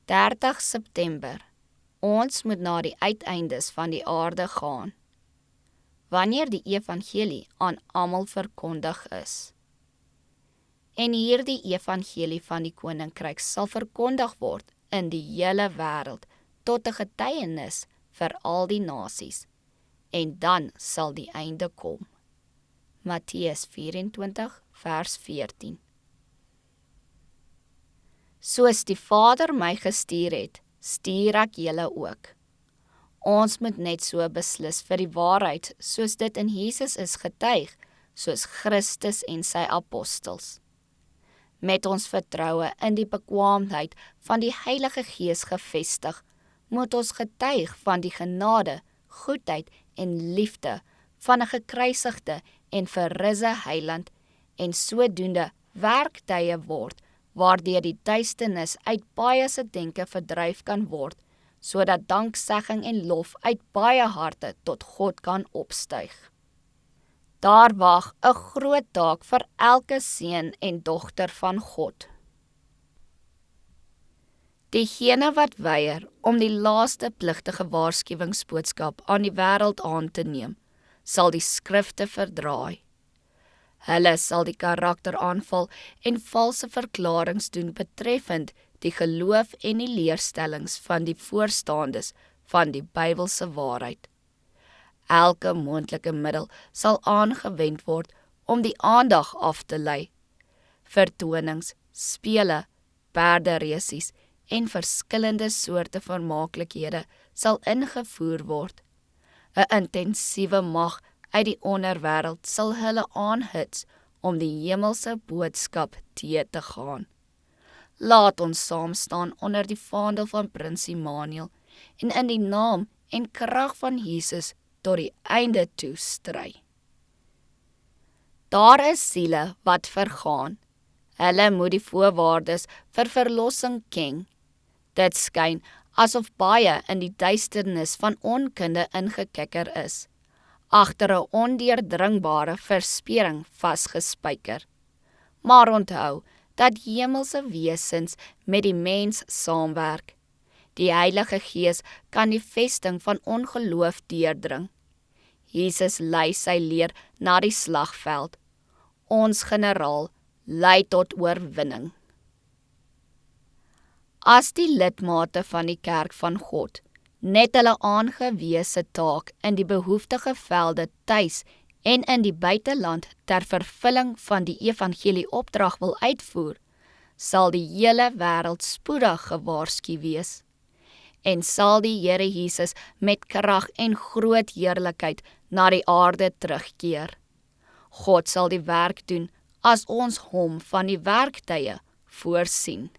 30 September. Ons moet na die uiteindes van die aarde gaan, wanneer die evangelie aan almal verkondig is. En hierdie evangelie van die koninkryk sal verkondig word in die hele wêreld tot 'n getuienis vir al die nasies, en dan sal die einde kom. Matteus 24 vers 14. Soos die Vader my gestuur het, stuur ek julle ook. Ons moet net so beslis vir die waarheid, soos dit in Jesus is getuig, soos Christus en sy apostels. Met ons vertroue in die bekwaamheid van die Heilige Gees gevestig, moet ons getuig van die genade, goedheid en liefde van 'n gekruisigde en verrisse Heiland, en sodoende werktuie word, waardeur die duisternis uit baie se denke verdryf kan word, sodat danksegging en lof uit baie harte tot God kan opstyg. Daar wag 'n groot taak vir elke seun en dogter van God. Diegene wat weier om die laaste pligtige waarskuwingsboodskap aan die wêreld aan te neem, sal die skrifte verdraai. Hulle sal die karakter aanval en valse verklaringe doen betreffend die geloof en die leerstellings van die voorstaandes van die Bybelse waarheid. Elke moontlike middel sal aangewend word om die aandag af te lei. Vertonings, spele, perderesies en verskillende soorte vermaaklikhede sal ingevoer word. 'n intensiewe mag uit die onderwêreld sal hulle aanhits om die hemelse boodskap te gaan. Laat ons saam staan onder die vaandel van Prins Immanuel en in die naam en krag van Jesus tot die einde toe stry. Daar is siele wat vergaan. Hulle moet die voorwaardes vir verlossing ken. Dit skyn asof baie in die duisternis van onkunde ingekikker is, agter 'n ondeurdringbare verspering vasgespyker. Maar onthou dat hemelse wesens met die mens saamwerk. Die Heilige Gees kan die vesting van ongeloof deurdring. Jesus lei sy leer na die slagveld. Ons generaal lei tot oorwinning. As die lidmate van die kerk van God net hulle aangewese taak in die behoeftige velde tuis en in die buiteland ter vervulling van die evangelie opdrag wil uitvoer, sal die hele wêreld spoedig gewaarsku wees. En sal die Here Jesus met krag en groot heerlikheid na die aarde terugkeer. God sal die werk doen as ons hom van die werktuie voorsien.